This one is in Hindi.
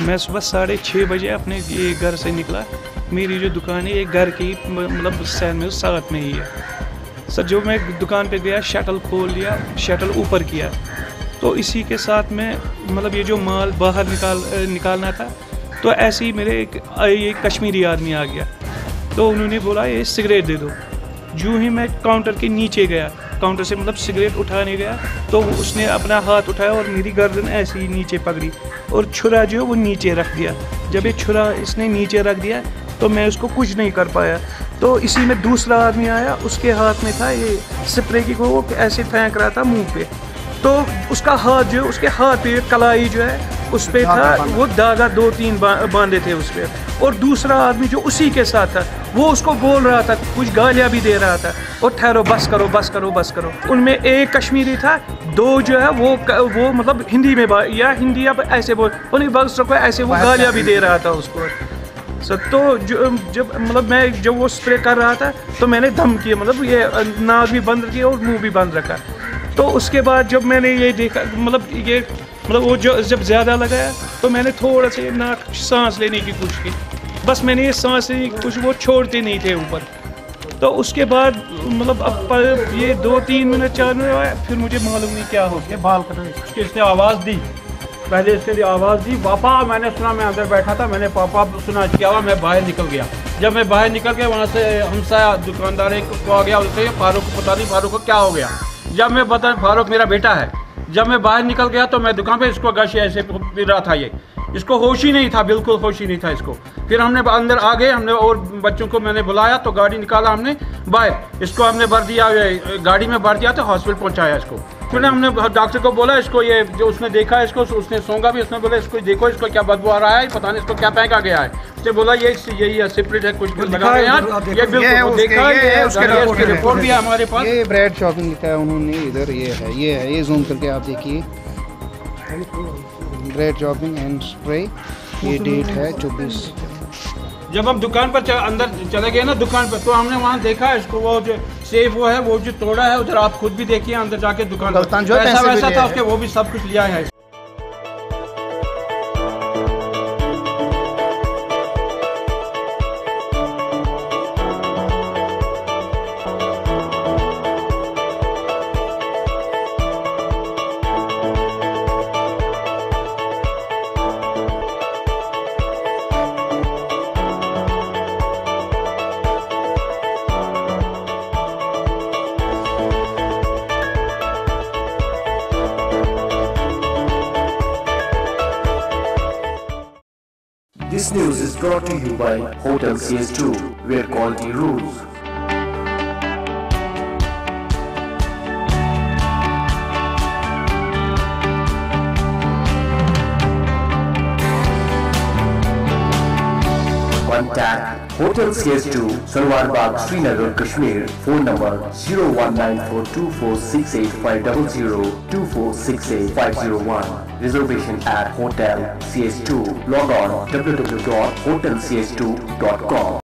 मैं सुबह 6:30 बजे अपने ये घर से निकला। मेरी जो दुकान है ये घर की मतलब सैन में साथ में ही है सर। जो मैं दुकान पे गया, शटल खोल लिया, शटल ऊपर किया, तो इसी के साथ में मतलब ये जो माल बाहर निकालना था, तो ऐसे ही मेरे एक कश्मीरी आदमी आ गया। तो उन्होंने बोला ये सिगरेट दे दो। जो ही मैं काउंटर के नीचे गया, काउंटर से मतलब सिगरेट उठाने गया, तो उसने अपना हाथ उठाया और मेरी गर्दन ऐसे ही नीचे पकड़ी और छुरा जो है वो नीचे रख दिया। जब ये छुरा इसने नीचे रख दिया तो मैं उसको कुछ नहीं कर पाया। तो इसी में दूसरा आदमी आया, उसके हाथ में था ये स्प्रे की, वो ऐसे फेंक रहा था मुंह पे। तो उसका हाथ जो, उसके हाथ पे कलाई जो है उस पे था, वो धागा 2-3 बांधे थे उस पे। और दूसरा आदमी जो उसी के साथ था वो उसको बोल रहा था, कुछ गालियाँ भी दे रहा था, और ठहरो, बस करो बस करो बस करो। उनमें एक कश्मीरी था, 2 जो है वो मतलब हिंदी में या हिंदी या ऐसे बोल बस रखो, ऐसे वो गालियाँ भी दे रहा था उसको सर। तो जब वो स्प्रे कर रहा था तो मैंने दम किया, मतलब ये नाक भी बंद रखी और मुंह भी बंद रखा। तो उसके बाद जब मैंने ये देखा, मतलब वो जब ज़्यादा लगाया तो मैंने थोड़ा सा नाक सांस लेने की कोशिश की, बस मैंने ये सांस लेने की कोशिश, वो छोड़ते नहीं थे ऊपर। तो उसके बाद मतलब अब ये 2-3 मिनट 4 मिनट आया, फिर मुझे मालूम नहीं क्या हो गया। बाल कटने इसने आवाज़ दी, पहले इसके लिए आवाज़ दी, पापा। मैंने सुना, मैं अंदर बैठा था, मैंने पापा सुना, क्या हुआ, मैं बाहर निकल गया। जब मैं बाहर निकल गया, वहाँ से हमसाया दुकानदार को आ गया, उससे फारूक को पता नहीं फारूक को क्या हो गया। जब मैं बता, फारूक मेरा बेटा है। जब मैं बाहर निकल गया तो मैं दुकान पे, इसको गश ऐसे पी रहा था, ये इसको होश ही नहीं था, बिल्कुल होश ही नहीं था इसको। फिर हमने अंदर आ गए, हमने और बच्चों को मैंने बुलाया, तो गाड़ी निकाला हमने बाहर, इसको हमने भर दिया, गाड़ी में भर दिया, तो हॉस्पिटल पहुंचाया इसको। फिर हमने डॉक्टर को बोला, इसको ये जो उसने देखा है, इसको उसने सोंगा भी, उसने बोला इसको देखो, इसको क्या बदबू आ रहा है, पता नहीं इसको क्या फेंका गया है। उसने बोला यही है, सिपरेट है, कुछ लगा है यार, ये बिल्कुल देखा है, उसकी रिपोर्ट भी है हमारे पास। ये ब्रेड शॉपिंग लिखा है उन्होंने इधर, ये है ये जूम करके आप देखिए, ब्रेड शॉपिंग एंड स्प्रे, ये डेट है 24। जब हम दुकान पर अंदर चले गए ना दुकान पर, तो हमने वहाँ देखा इसको, वो जो सेफ वो है, वो जो तोड़ा है उधर, आप खुद भी देखिए अंदर जाके दुकान पर, पैसा वैसा था उसके, वो भी सब कुछ लिया है। This news is brought to you by Hotel CS2, where quality rules. Contact Hotel CS2, Salwar Bagh, Srinagar, Kashmir. Phone number 0194246850, 2468-501. Reservation at Hotel CS2. Log on www.hotelcs2.com.